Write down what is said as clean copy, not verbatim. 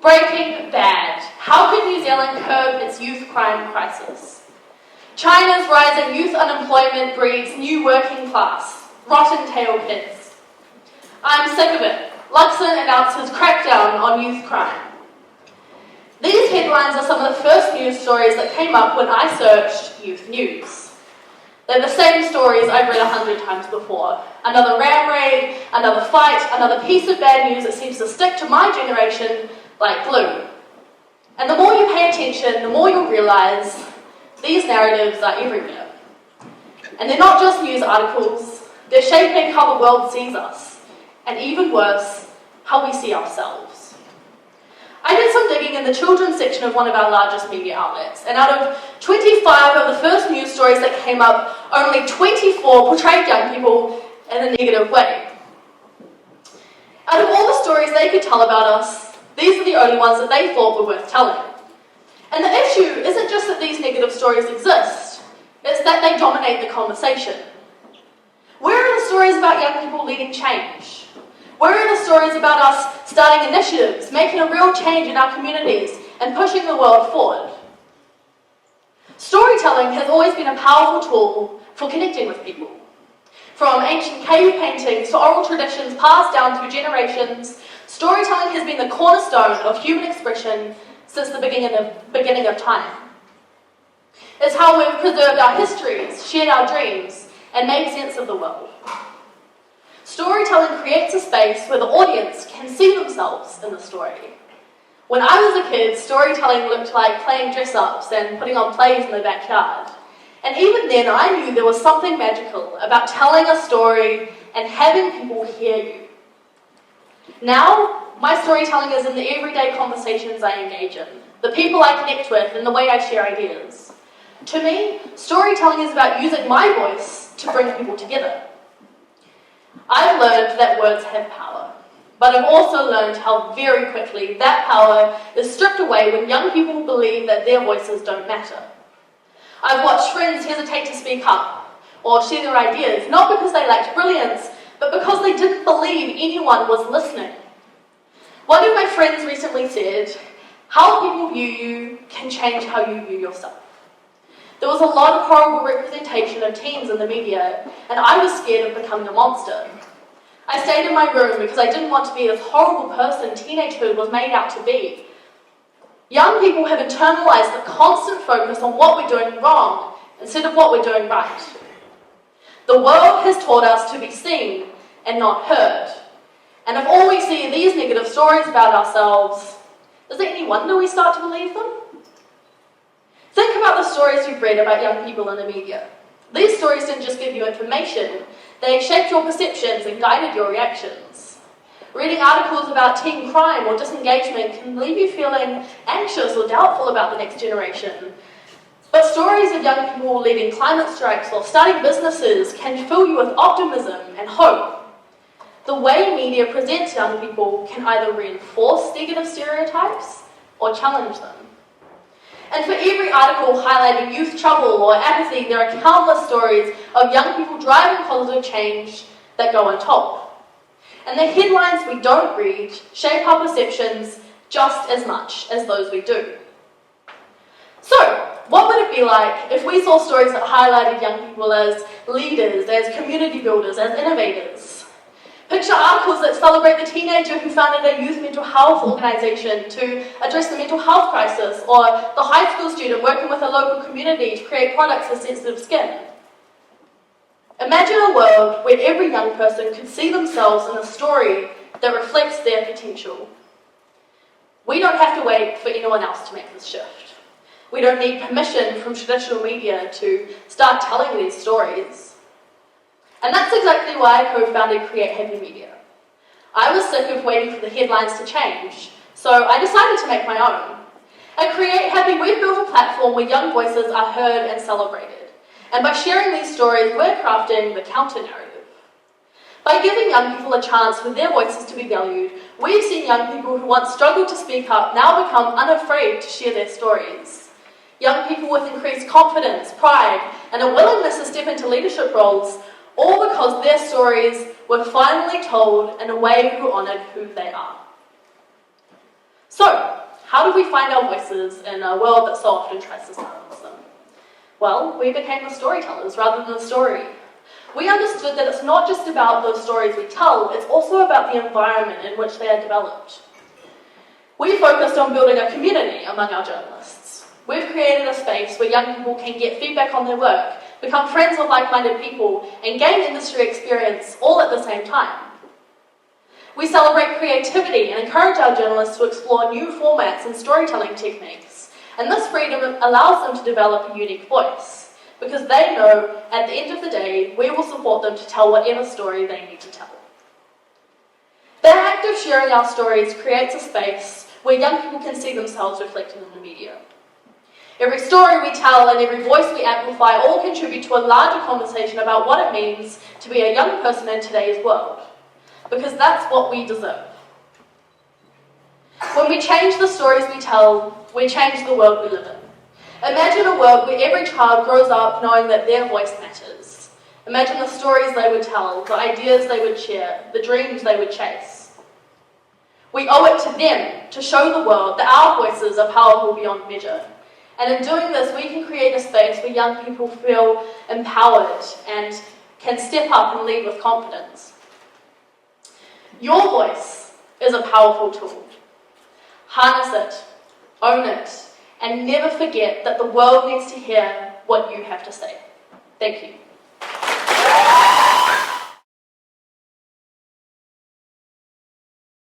Breaking Bad. How could New Zealand curb its youth crime crisis? China's rising youth unemployment breeds new working class. Rotten tail kids. I'm sick of it. Luxon announces crackdown on youth crime. These headlines are some of the first news stories that came up when I searched youth news. They're the same stories I've read 100 times before. Another ram raid, another fight, another piece of bad news that seems to stick to my generation like glue. And the more you pay attention, the more you'll realise these narratives are everywhere. And they're not just news articles, they're shaping how the world sees us, and even worse, how we see ourselves. I did some digging in the children's section of one of our largest media outlets, and out of 25 of the first news stories that came up, only 24 portrayed young people in a negative way. Out of all the stories they could tell about us, these are the only ones that they thought were worth telling. And the issue isn't just that these negative stories exist, it's that they dominate the conversation. Where are the stories about young people leading change? Where are the stories about us starting initiatives, making a real change in our communities, and pushing the world forward? Storytelling has always been a powerful tool for connecting with people. From ancient cave paintings to oral traditions passed down through generations, storytelling has been the cornerstone of human expression since the beginning of time. It's how we've preserved our histories, shared our dreams, and made sense of the world. Storytelling creates a space where the audience can see themselves in the story. When I was a kid, storytelling looked like playing dress-ups and putting on plays in the backyard. And even then, I knew there was something magical about telling a story and having people hear you. Now, my storytelling is in the everyday conversations I engage in, the people I connect with, and the way I share ideas. To me, storytelling is about using my voice to bring people together. I've learned that words have power, but I've also learned how very quickly that power is stripped away when young people believe that their voices don't matter. I've watched friends hesitate to speak up or share their ideas, not because they lacked brilliance, but because they didn't believe anyone was listening. One of my friends recently said, "How people view you can change how you view yourself." There was a lot of horrible representation of teens in the media, and I was scared of becoming a monster. I stayed in my room because I didn't want to be this horrible person teenagehood was made out to be. Young people have internalized the constant focus on what we're doing wrong instead of what we're doing right. The world has taught us to be seen and not heard. And if all we see are these negative stories about ourselves, is it any wonder we start to believe them? Think about the stories you've read about young people in the media. These stories didn't just give you information, they shaped your perceptions and guided your reactions. Reading articles about teen crime or disengagement can leave you feeling anxious or doubtful about the next generation. But stories of young people leading climate strikes or starting businesses can fill you with optimism and hope. The way media presents young people can either reinforce negative stereotypes or challenge them. And for every article highlighting youth trouble or apathy, there are countless stories of young people driving positive change that go untold. And the headlines we don't read shape our perceptions just as much as those we do. So, what would it be like if we saw stories that highlighted young people as leaders, as community builders, as innovators? Picture articles that celebrate the teenager who founded a youth mental health organisation to address the mental health crisis, or the high school student working with a local community to create products for sensitive skin. Imagine a world where every young person could see themselves in a story that reflects their potential. We don't have to wait for anyone else to make this shift. We don't need permission from traditional media to start telling these stories. And that's exactly why I co-founded Create Happy Media. I was sick of waiting for the headlines to change, so I decided to make my own. At Create Happy, we've built a platform where young voices are heard and celebrated. And by sharing these stories, we're crafting the counter-narrative. By giving young people a chance for their voices to be valued, we've seen young people who once struggled to speak up now become unafraid to share their stories. Young people with increased confidence, pride, and a willingness to step into leadership roles, all because their stories were finally told in a way who honoured who they are. So, how did we find our voices in a world that so often tries to silence them? Well, we became the storytellers rather than the story. We understood that it's not just about the stories we tell, it's also about the environment in which they are developed. We focused on building a community among our journalists. We've created a space where young people can get feedback on their work, become friends with like-minded people, and gain industry experience all at the same time. We celebrate creativity and encourage our journalists to explore new formats and storytelling techniques, and this freedom allows them to develop a unique voice, because they know at the end of the day, we will support them to tell whatever story they need to tell. The act of sharing our stories creates a space where young people can see themselves reflected in the media. Every story we tell and every voice we amplify all contribute to a larger conversation about what it means to be a young person in today's world, because that's what we deserve. When we change the stories we tell, we change the world we live in. Imagine a world where every child grows up knowing that their voice matters. Imagine the stories they would tell, the ideas they would share, the dreams they would chase. We owe it to them to show the world that our voices are powerful beyond measure. And in doing this, we can create a space where young people feel empowered and can step up and lead with confidence. Your voice is a powerful tool. Harness it, own it, and never forget that the world needs to hear what you have to say. Thank you.